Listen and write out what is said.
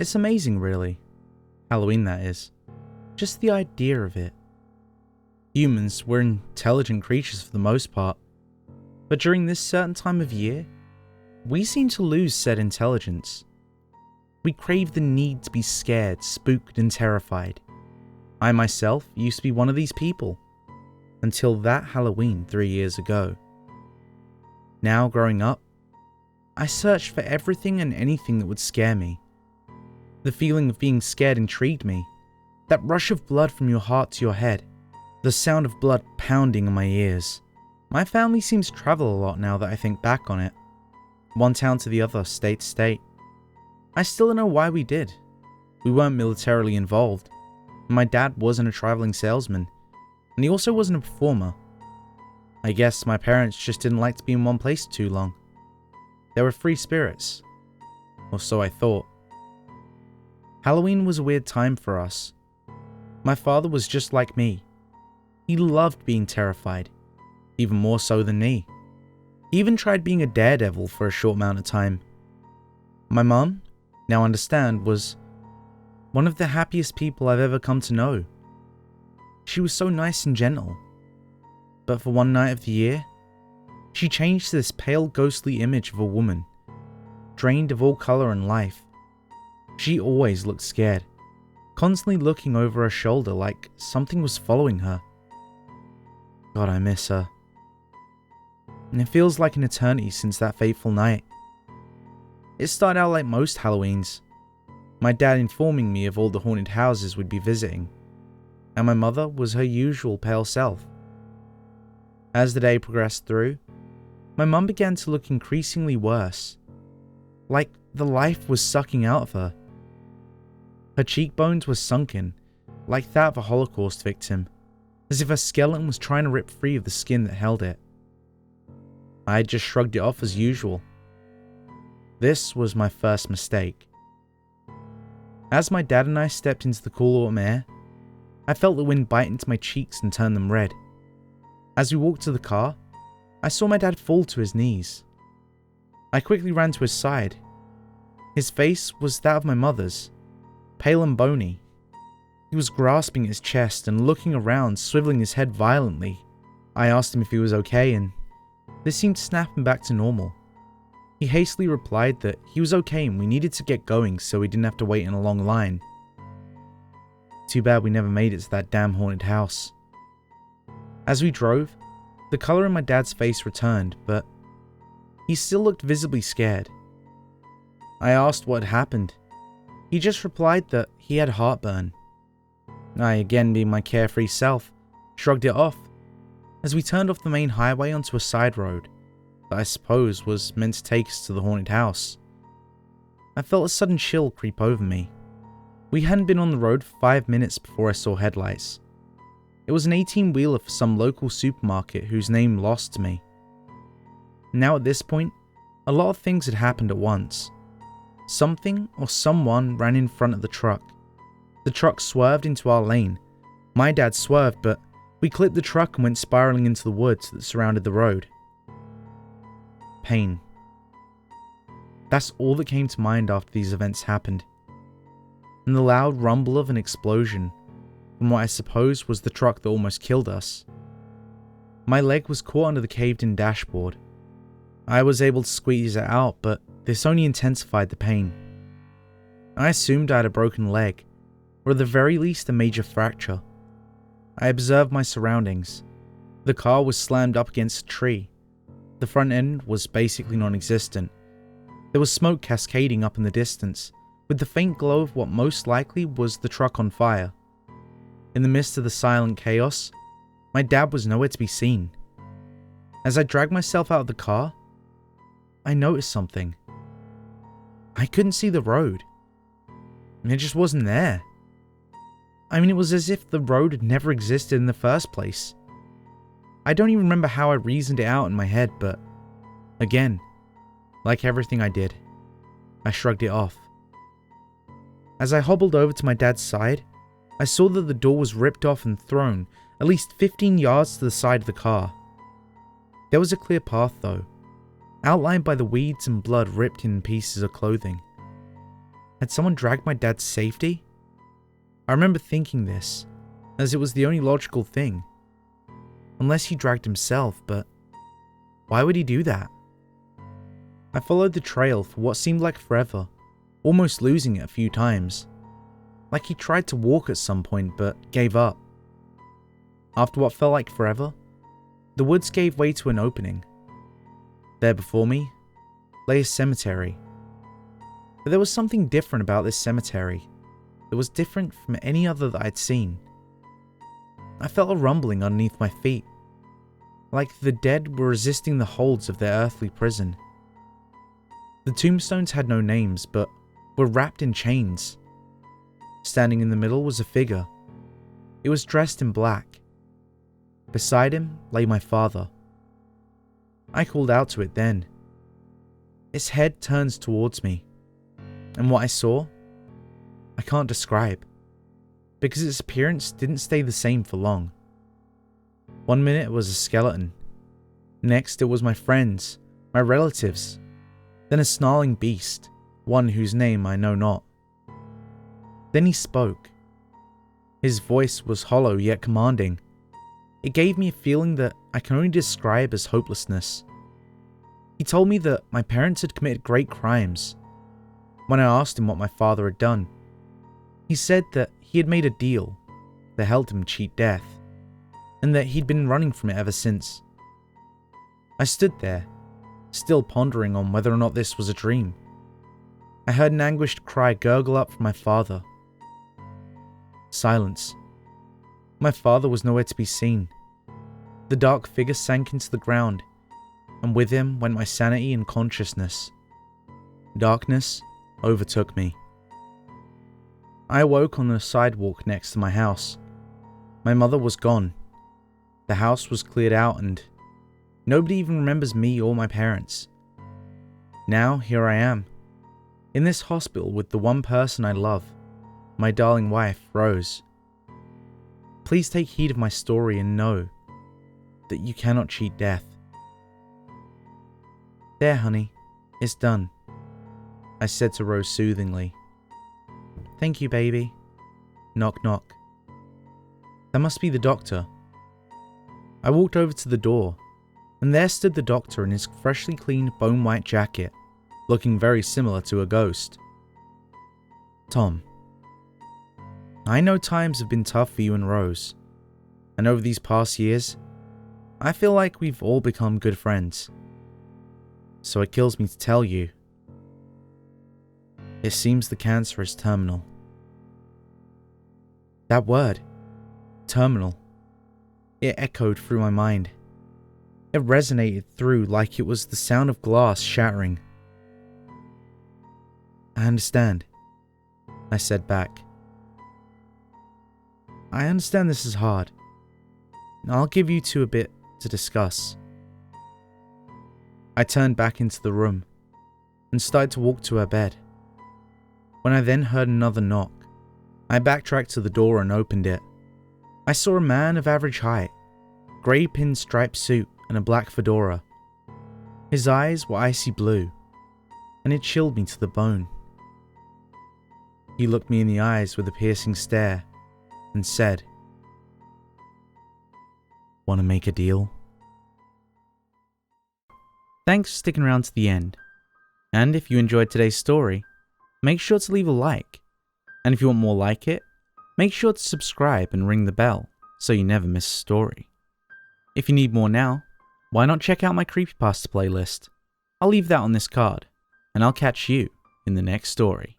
It's amazing, really. Halloween, that is. Just the idea of it. Humans, we're intelligent creatures for the most part, but during this certain time of year, we seem to lose said intelligence. We crave the need to be scared, spooked, and terrified. I myself used to be one of these people, until that Halloween 3 years ago. Now, growing up, I searched for everything and anything that would scare me. The feeling of being scared intrigued me, that rush of blood from your heart to your head, the sound of blood pounding in my ears. My family seems to travel a lot now that I think back on it. One town to the other, state to state. I still don't know why we did. We weren't militarily involved. My dad wasn't a traveling salesman, and he also wasn't a performer. I guess my parents just didn't like to be in one place too long. They were free spirits. Or so I thought. Halloween was a weird time for us. My father was just like me. He loved being terrified, even more so than me. He even tried being a daredevil for a short amount of time. My mum, now understand, was one of the happiest people I've ever come to know. She was so nice and gentle. But for one night of the year, she changed to this pale ghostly image of a woman, drained of all colour and life. She always looked scared, constantly looking over her shoulder like something was following her. God, I miss her. And it feels like an eternity since that fateful night. It started out like most Halloweens, my dad informing me of all the haunted houses we'd be visiting, and my mother was her usual pale self. As the day progressed through, my mum began to look increasingly worse, like the life was sucking out of her. Her cheekbones were sunken, like that of a Holocaust victim, as if her skeleton was trying to rip free of the skin that held it. I just shrugged it off as usual. This was my first mistake. As my dad and I stepped into the cool autumn air, I felt the wind bite into my cheeks and turn them red. As we walked to the car, I saw my dad fall to his knees. I quickly ran to his side. His face was that of my mother's, pale and bony. He was grasping his chest and looking around, swiveling his head violently. I asked him if he was okay, and this seemed to snap him back to normal. He hastily replied that he was okay and we needed to get going so we didn't have to wait in a long line. Too bad we never made it to that damn haunted house. As we drove, the colour in my dad's face returned, but he still looked visibly scared. I asked what had happened. He just replied that he had heartburn. I, again being my carefree self, shrugged it off as we turned off the main highway onto a side road that I suppose was meant to take us to the haunted house. I felt a sudden chill creep over me. We hadn't been on the road for 5 minutes before I saw headlights. It was an 18-wheeler for some local supermarket whose name lost to me. Now at this point, a lot of things had happened at once. Something or someone ran in front of the truck. The truck swerved into our lane. My dad swerved, but we clipped the truck and went spiraling into the woods that surrounded the road. Pain. That's all that came to mind after these events happened. And the loud rumble of an explosion from what I suppose was the truck that almost killed us. My leg was caught under the caved-in dashboard. I was able to squeeze it out, but this only intensified the pain. I assumed I had a broken leg, or at the very least a major fracture. I observed my surroundings. The car was slammed up against a tree. The front end was basically non-existent. There was smoke cascading up in the distance, with the faint glow of what most likely was the truck on fire. In the midst of the silent chaos, my dad was nowhere to be seen. As I dragged myself out of the car, I noticed something. I couldn't see the road. It just wasn't there. I mean, it was as if the road had never existed in the first place. I don't even remember how I reasoned it out in my head, but again, like everything I did, I shrugged it off. As I hobbled over to my dad's side, I saw that the door was ripped off and thrown at least 15 yards to the side of the car. There was a clear path though, outlined by the weeds and blood ripped in pieces of clothing. Had someone dragged my dad to safety? I remember thinking this, as it was the only logical thing. Unless he dragged himself, but why would he do that? I followed the trail for what seemed like forever, almost losing it a few times. Like he tried to walk at some point, but gave up. After what felt like forever, the woods gave way to an opening. There before me lay a cemetery. But there was something different about this cemetery. It was different from any other that I'd seen. I felt a rumbling underneath my feet, like the dead were resisting the holds of their earthly prison. The tombstones had no names, but were wrapped in chains. Standing in the middle was a figure. It was dressed in black. Beside him lay my father. I called out to it then. Its head turns towards me, and what I saw, I can't describe, because its appearance didn't stay the same for long. 1 minute it was a skeleton, next it was my friends, my relatives, then a snarling beast, one whose name I know not. Then he spoke. His voice was hollow yet commanding. It gave me a feeling that I can only describe as hopelessness. He told me that my parents had committed great crimes. When I asked him what my father had done, he said that he had made a deal that helped him cheat death, and that he'd been running from it ever since. I stood there, still pondering on whether or not this was a dream. I heard an anguished cry gurgle up from my father. Silence. My father was nowhere to be seen. The dark figure sank into the ground, and with him went my sanity and consciousness. Darkness overtook me. I awoke on the sidewalk next to my house. My mother was gone. The house was cleared out and nobody even remembers me or my parents. Now here I am, in this hospital with the one person I love, my darling wife, Rose. Please take heed of my story and know that you cannot cheat death. There, honey, it's done, I said to Rose soothingly. Thank you, baby. Knock, knock. That must be the doctor. I walked over to the door, and there stood the doctor in his freshly cleaned bone-white jacket, looking very similar to a ghost. Tom, I know times have been tough for you and Rose, and over these past years, I feel like we've all become good friends. So it kills me to tell you, it seems the cancer is terminal. That word, terminal, it echoed through my mind. It resonated through like it was the sound of glass shattering. I understand, I said back. I understand this is hard. I'll give you two a bit to discuss. I turned back into the room and started to walk to her bed. When I then heard another knock, I backtracked to the door and opened it. I saw a man of average height, grey pinstripe suit and a black fedora. His eyes were icy blue, and it chilled me to the bone. He looked me in the eyes with a piercing stare and said, "Want to make a deal?" Thanks for sticking around to the end. And if you enjoyed today's story, make sure to leave a like. And if you want more like it, make sure to subscribe and ring the bell so you never miss a story. If you need more now, why not check out my Creepypasta playlist? I'll leave that on this card, and I'll catch you in the next story.